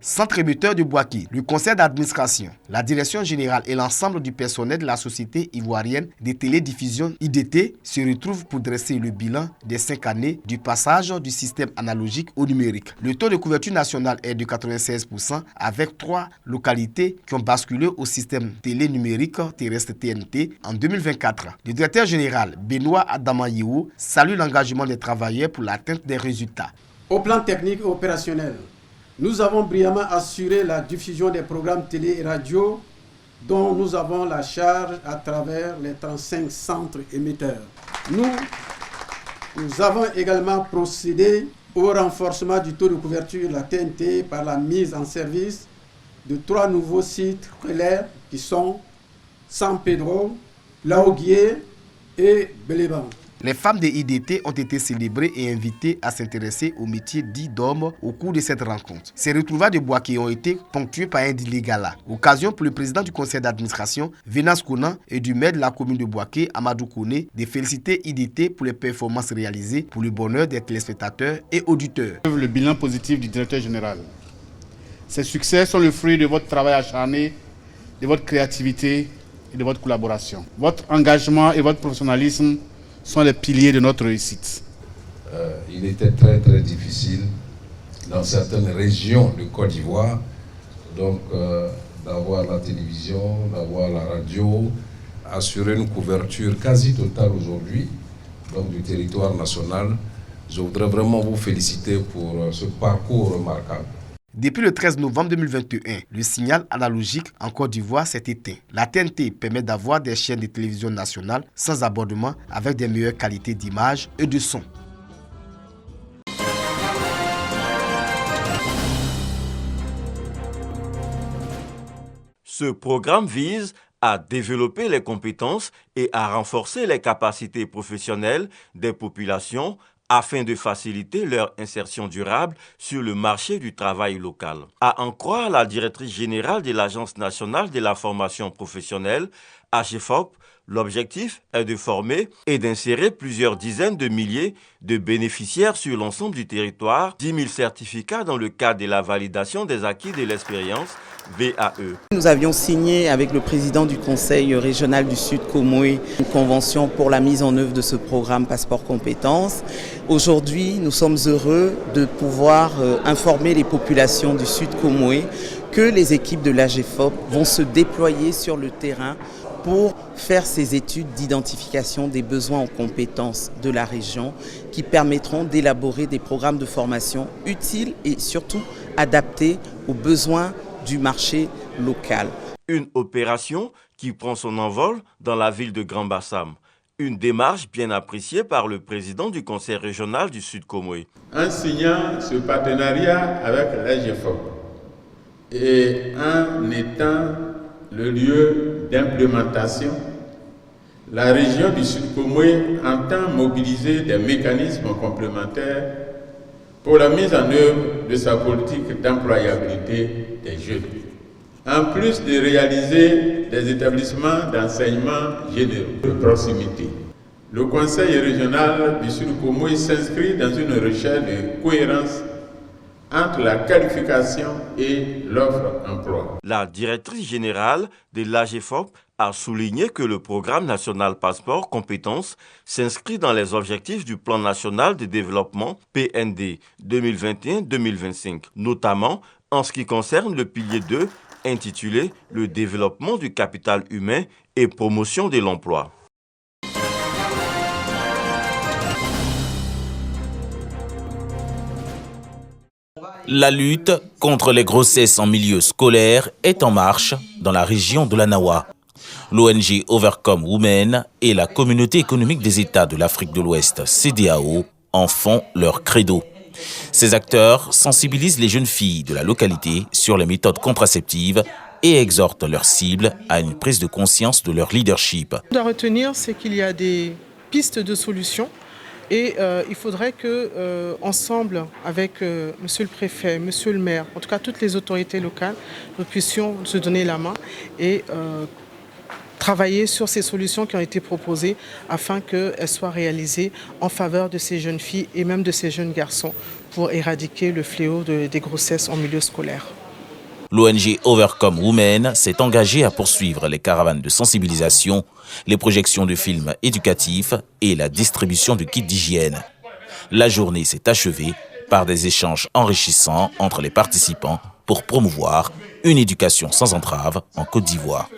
Centre émetteur de Bouaké, le conseil d'administration, la direction générale et l'ensemble du personnel de la société ivoirienne de télédiffusion IDT se retrouvent pour dresser le bilan des 5 années du passage du système analogique au numérique. Le taux de couverture nationale est de 96% avec 3 localités qui ont basculé au système télé-numérique terrestre TNT en 2024. Le directeur général Benoît Adamayeo salue l'engagement des travailleurs pour l'atteinte des résultats. Au plan technique et opérationnel, nous avons brillamment assuré la diffusion des programmes télé et radio dont nous avons la charge à travers les 35 centres émetteurs. Nous avons également procédé au renforcement du taux de couverture de la TNT par la mise en service de 3 nouveaux sites relais qui sont San Pedro, Laoguié et Béléban. Les femmes de IDT ont été célébrées et invitées à s'intéresser au métier dit d'homme au cours de cette rencontre. Ces retrouvailles de Bouaké ont été ponctuées par un dîner gala. Occasion pour le président du conseil d'administration, Venance Kounan, et du maire de la commune de Bouaké, Amadou Kone, de féliciter IDT pour les performances réalisées pour le bonheur des téléspectateurs et auditeurs. Le bilan positif du directeur général. Ces succès sont le fruit de votre travail acharné, de votre créativité et de votre collaboration. Votre engagement et votre professionnalisme sont les piliers de notre réussite. Il était très difficile dans certaines régions de Côte d'Ivoire donc d'avoir la télévision, d'avoir la radio, assurer une couverture quasi totale aujourd'hui donc du territoire national. Je voudrais vraiment vous féliciter pour ce parcours remarquable. Depuis le 13 novembre 2021, le signal analogique en Côte d'Ivoire s'est éteint. La TNT permet d'avoir des chaînes de télévision nationales sans abonnement avec des meilleures qualités d'image et de son. Ce programme vise à développer les compétences et à renforcer les capacités professionnelles des populations afin de faciliter leur insertion durable sur le marché du travail local. À en croire la directrice générale de l'Agence nationale de la formation professionnelle, AGEFOP, l'objectif est de former et d'insérer plusieurs dizaines de milliers de bénéficiaires sur l'ensemble du territoire, 10 000 certificats dans le cadre de la validation des acquis de l'expérience VAE. Nous avions signé avec le président du conseil régional du Sud Comoé une convention pour la mise en œuvre de ce programme Passeport Compétences. Aujourd'hui, nous sommes heureux de pouvoir informer les populations du Sud Comoé que les équipes de l'AGEFOP vont se déployer sur le terrain pour faire ces études d'identification des besoins en compétences de la région qui permettront d'élaborer des programmes de formation utiles et surtout adaptés aux besoins du marché local. Une opération qui prend son envol dans la ville de Grand Bassam. Une démarche bien appréciée par le président du conseil régional du Sud Comoé. En signant ce partenariat avec l'AGEFOP et en étant le lieu d'implémentation, la région du Sud Comoé entend mobiliser des mécanismes complémentaires pour la mise en œuvre de sa politique d'employabilité des jeunes. En plus de réaliser des établissements d'enseignement généraux de proximité, le Conseil régional du Sud Comoé s'inscrit dans une recherche de cohérence entre la qualification et l'offre d'emploi. La directrice générale de l'AGEFOP a souligné que le programme national Passeport Compétences s'inscrit dans les objectifs du plan national de développement PND 2021-2025, notamment en ce qui concerne le pilier 2 intitulé « Le développement du capital humain et promotion de l'emploi ». La lutte contre les grossesses en milieu scolaire est en marche dans la région de l'Anawa. L'ONG Overcome Women et la Communauté économique des États de l'Afrique de l'Ouest, CEDEAO, en font leur credo. Ces acteurs sensibilisent les jeunes filles de la localité sur les méthodes contraceptives et exhortent leurs cibles à une prise de conscience de leur leadership. Ce qu'on doit retenir, c'est qu'il y a des pistes de solutions. Et il faudrait que, ensemble, avec monsieur le préfet, monsieur le maire, en tout cas toutes les autorités locales, nous puissions se donner la main et travailler sur ces solutions qui ont été proposées afin qu'elles soient réalisées en faveur de ces jeunes filles et même de ces jeunes garçons pour éradiquer le fléau des grossesses en milieu scolaire. L'ONG Overcome Women s'est engagée à poursuivre les caravanes de sensibilisation, les projections de films éducatifs et la distribution de kits d'hygiène. La journée s'est achevée par des échanges enrichissants entre les participants pour promouvoir une éducation sans entrave en Côte d'Ivoire.